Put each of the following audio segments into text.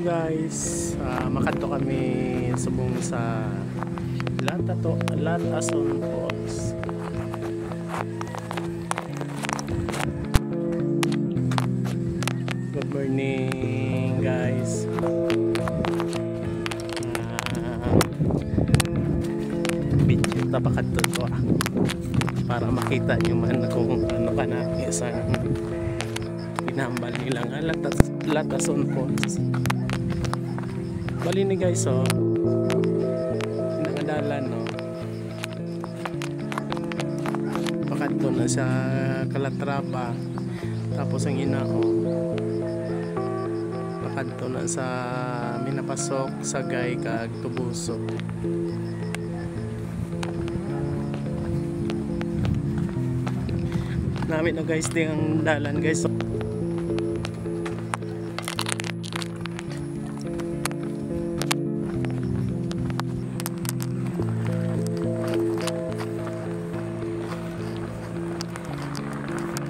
Guys, makadto kami subong sa Latason Falls. Good morning guys. Video tapakadto to para makita nyo man kung ano ka na isang pinambal nilang Latason Falls. Bali ni guys, pinakadalan, pakadto na sa Calatrava, tapos ang inao pakadto na sa Minapasok, Sagay kag Tubuso. Namin na guys din ang dalan guys.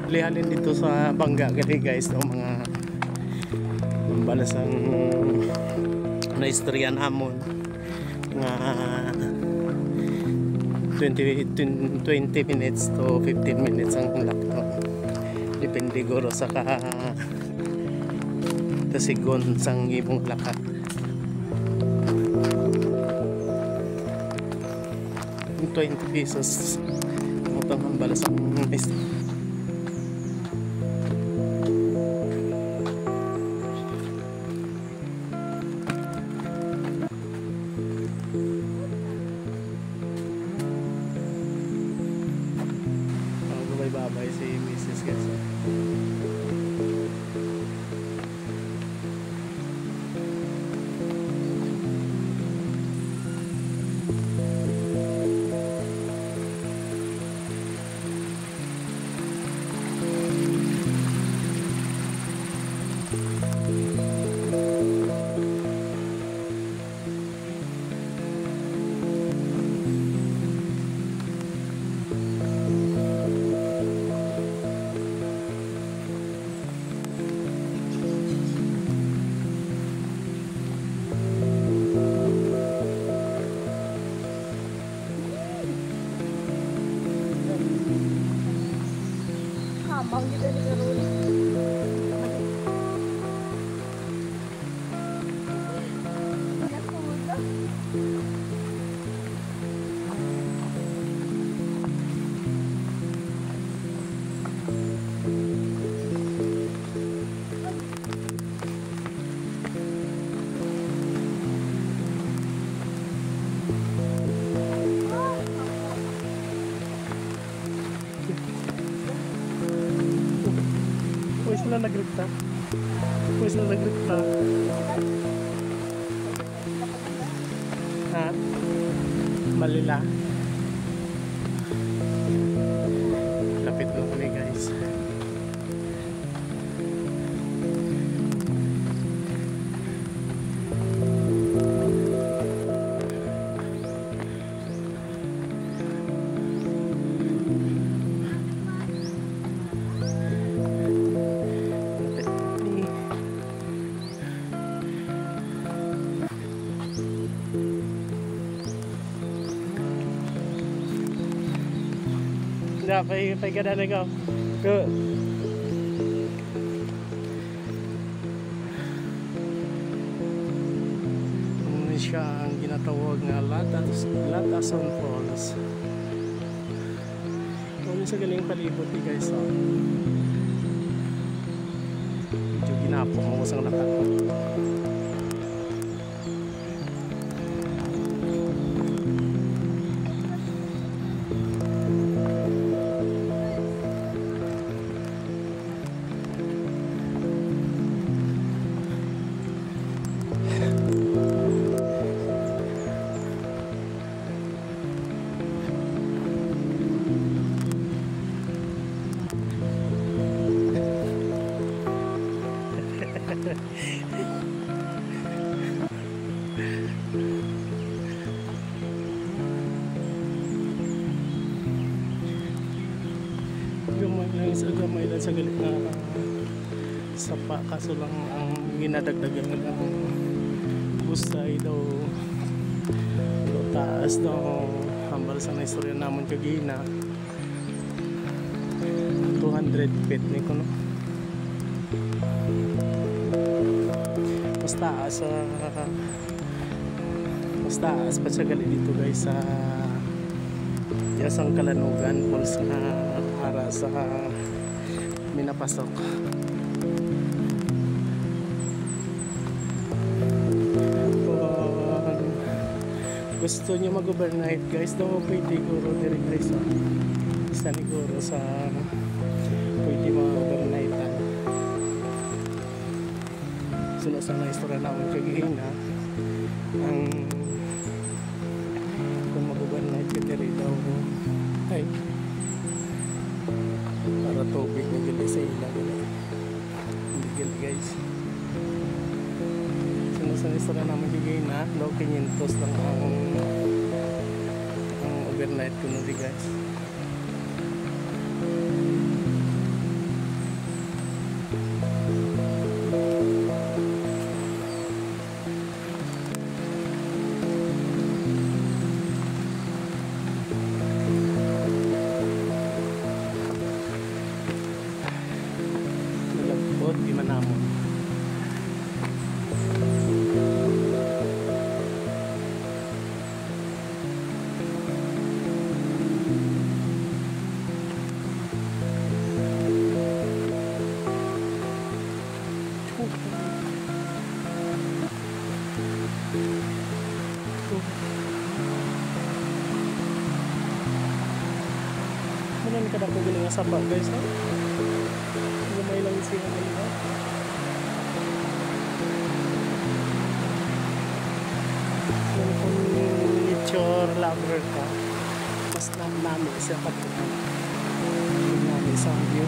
Lihalin dito sa bangga gali guys, mga balasang naistorya namon nga 20 minutes to 15 minutes ang laptop, depende guro sa kasigon sang imong lakad. ₱20 utang ang balasang naistorya. Babay si Mrs. guys. Mau kita diterus. Sila nagrikta. Sila nagrikta. Ha? Malila. Lapit na kami guys. Dạ, phải cái đây này không? Cứ siya ang ginatawag nga Latason Falls. Kung sa galing palibot ni guys, medyo ginapo mo sa lakad. Gamay lang sa galit na sapa, kaso lang ang ginadagdagan ng Bustay daw taas daw hambal sa naistorya namon kagina 200 feet ni ko no mas taas pa siya gali dito guys sa Yasang Kalanugan Falls na para sa minapasok. Gusto nyo mag-overnight guys, daw pwede guro diri guys isa ni guro sa pwede mag-overnightan. Sunod sa mga istorya naman kagihina ang kung mag-overnight ka diri daw ay para tubig na gali sa ila hindi gali guys. Sa istorya naman kagihina daw 500 lang ang overnight ko na di guys. Nalabot di manamon. Muna ni kada ko gini nga sapa guys no? Gumay lang siya nila. Kung nature lover ka mas nami siya pagkakas nami sa view.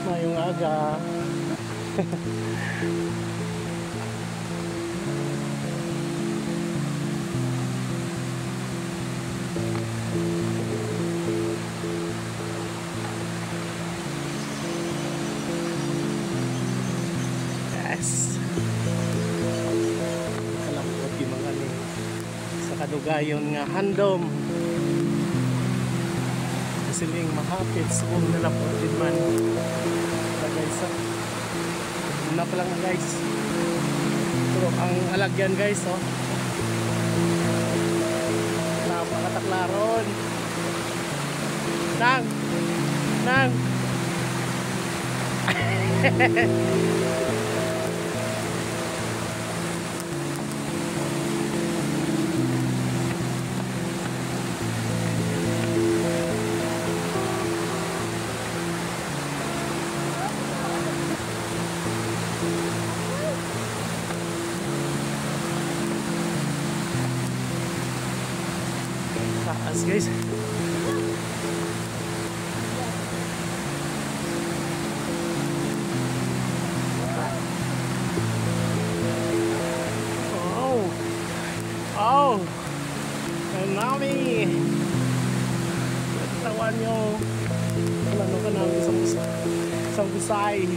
Mayong aga. Yes. Kalambot yung mga ni sa kadugayon nga handom. Siling mahapit sa kung nalapotin man guys na pa lang guys pero ang alagyan guys oh napakataklaron nang taas guys. Oh nami tawan nyo ano ka namin isang busay.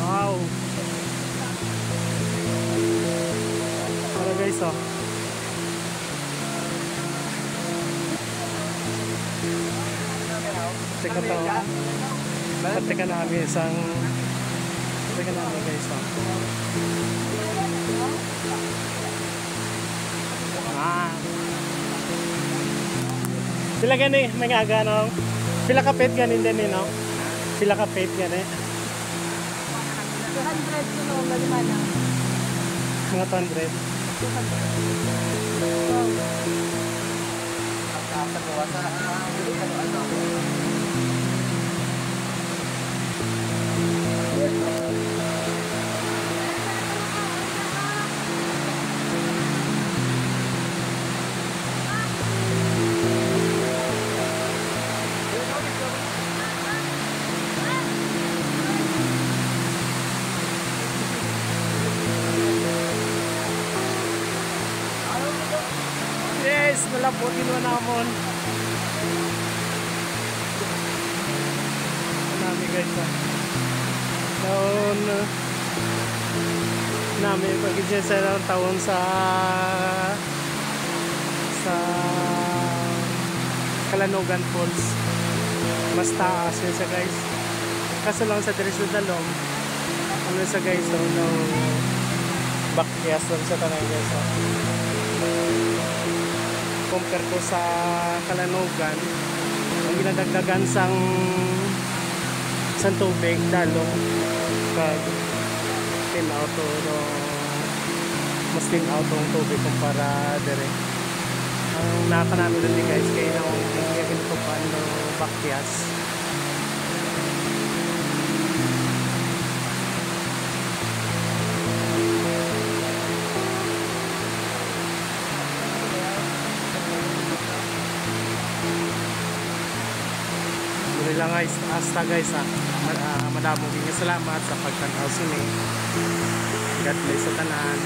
Wow. Para guys oh. Teka to. Teka namin isang teka namin guys oh. Sila gani may aga no. Pila ka pet ganin din no? Pila ka pet ganin? 200 kilo, lima lang. Mga 200. 200. Yes, nalabutin mo namon. Nami guys ha. Taon nami pagkita sa taon sa Kalanogan Falls. Mas taas yun sa guys. Kaso lang sa Dres na Dalom. Ano sa guys, so, no, bakyas lang sa tanay guys. So. Compare ko sa Kalanogan, ang ginadagdagan sang tubig dalong kag tinaw to no, mas tinaw tong tubig kumpara dire. Ang nakanami din guys kay nang gagawin ko pa no bakyas. Lang guys, hasta guys ha. Madamong salamat sa pagtanaw sini. God bless sa tanan.